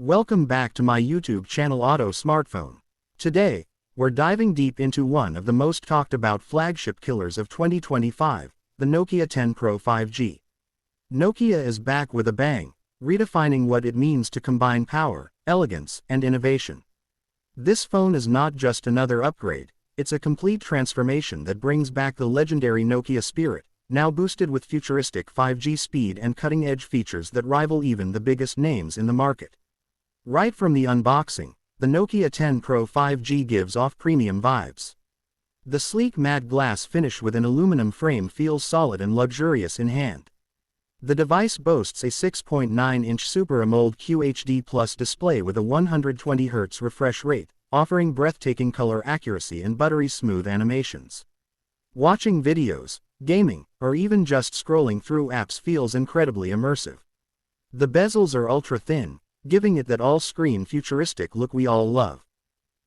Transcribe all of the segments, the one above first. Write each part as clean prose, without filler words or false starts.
Welcome back to my YouTube channel Auto Smartphone. Today, we're diving deep into one of the most talked about flagship killers of 2025, the Nokia 10 Pro 5G. Nokia is back with a bang, redefining what it means to combine power, elegance, and innovation. This phone is not just another upgrade, it's a complete transformation that brings back the legendary Nokia spirit, now boosted with futuristic 5G speed and cutting-edge features that rival even the biggest names in the market. Right from the unboxing, the Nokia 10 Pro 5G gives off premium vibes. The sleek matte glass finish with an aluminum frame feels solid and luxurious in hand. The device boasts a 6.9-inch Super AMOLED QHD Plus display with a 120Hz refresh rate, offering breathtaking color accuracy and buttery-smooth animations. Watching videos, gaming, or even just scrolling through apps feels incredibly immersive. The bezels are ultra-thin, giving it that all-screen futuristic look we all love.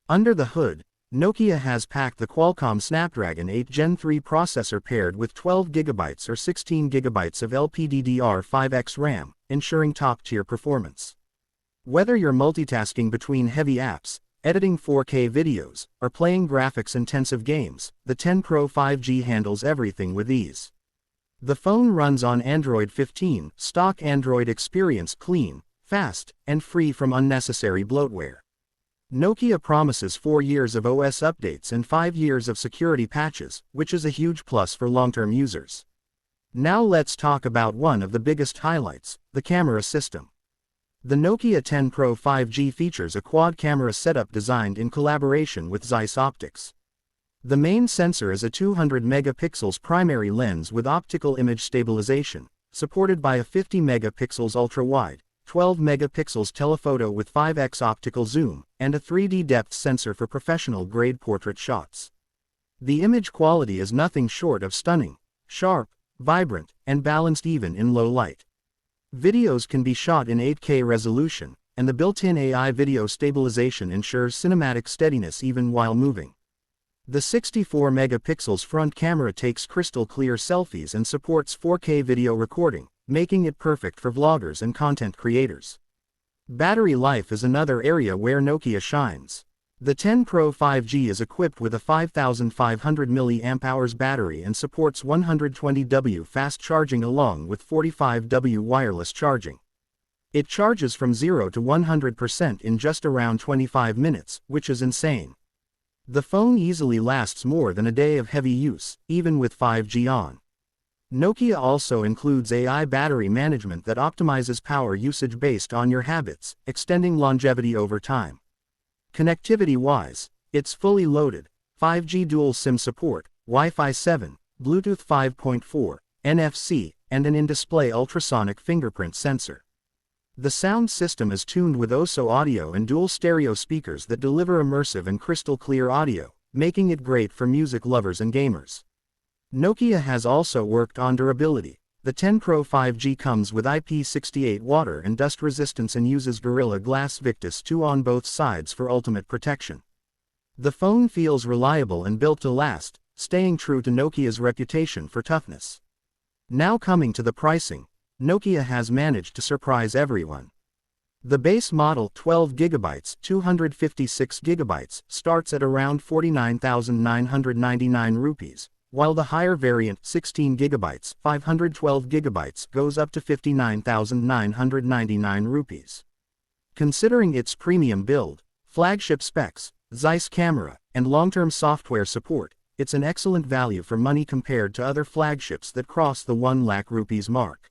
Under the hood, Nokia has packed the Qualcomm Snapdragon 8 Gen 3 processor paired with 12GB or 16GB of LPDDR5X RAM, ensuring top-tier performance. Whether you're multitasking between heavy apps, editing 4K videos, or playing graphics-intensive games, the 10 Pro 5G handles everything with ease. The phone runs on Android 15, stock Android experience clean, fast, and free from unnecessary bloatware. Nokia promises 4 years of OS updates and 5 years of security patches, which is a huge plus for long-term users. Now let's talk about one of the biggest highlights, the camera system. The Nokia 10 Pro 5G features a quad-camera setup designed in collaboration with ZEISS optics. The main sensor is a 200-megapixels primary lens with optical image stabilization, supported by a 50-megapixels ultra-wide, 12-megapixels telephoto with 5x optical zoom, and a 3D depth sensor for professional-grade portrait shots. The image quality is nothing short of stunning, sharp, vibrant, and balanced even in low light. Videos can be shot in 8K resolution, and the built-in AI video stabilization ensures cinematic steadiness even while moving. The 64-megapixels front camera takes crystal-clear selfies and supports 4K video recording, making it perfect for vloggers and content creators. Battery life is another area where Nokia shines. The 10 Pro 5G is equipped with a 5500 mAh battery and supports 120W fast charging along with 45W wireless charging. It charges from 0 to 100% in just around 25 minutes, which is insane. The phone easily lasts more than a day of heavy use, even with 5G on. Nokia also includes AI battery management that optimizes power usage based on your habits, extending longevity over time. Connectivity-wise, it's fully loaded, 5G dual SIM support, Wi-Fi 7, Bluetooth 5.4, NFC, and an in-display ultrasonic fingerprint sensor. The sound system is tuned with OSO audio and dual stereo speakers that deliver immersive and crystal-clear audio, making it great for music lovers and gamers. Nokia has also worked on durability. The 10 Pro 5G comes with IP68 water and dust resistance and uses Gorilla Glass Victus 2 on both sides for ultimate protection. The phone feels reliable and built to last, staying true to Nokia's reputation for toughness. Now coming to the pricing, Nokia has managed to surprise everyone. The base model 12GB, 256GB starts at around 49,999 rupees. While the higher variant 16GB, 512GB goes up to 59,999 rupees. Considering its premium build, flagship specs, ZEISS camera, and long-term software support, it's an excellent value for money compared to other flagships that cross the 1 lakh rupees mark.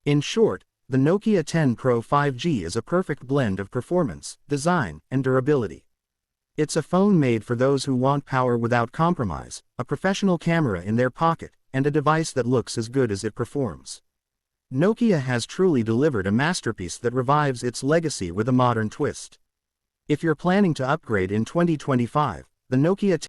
In short, the Nokia 10 Pro 5G is a perfect blend of performance, design, and durability. It's a phone made for those who want power without compromise, a professional camera in their pocket, and a device that looks as good as it performs. Nokia has truly delivered a masterpiece that revives its legacy with a modern twist. If you're planning to upgrade in 2025, the Nokia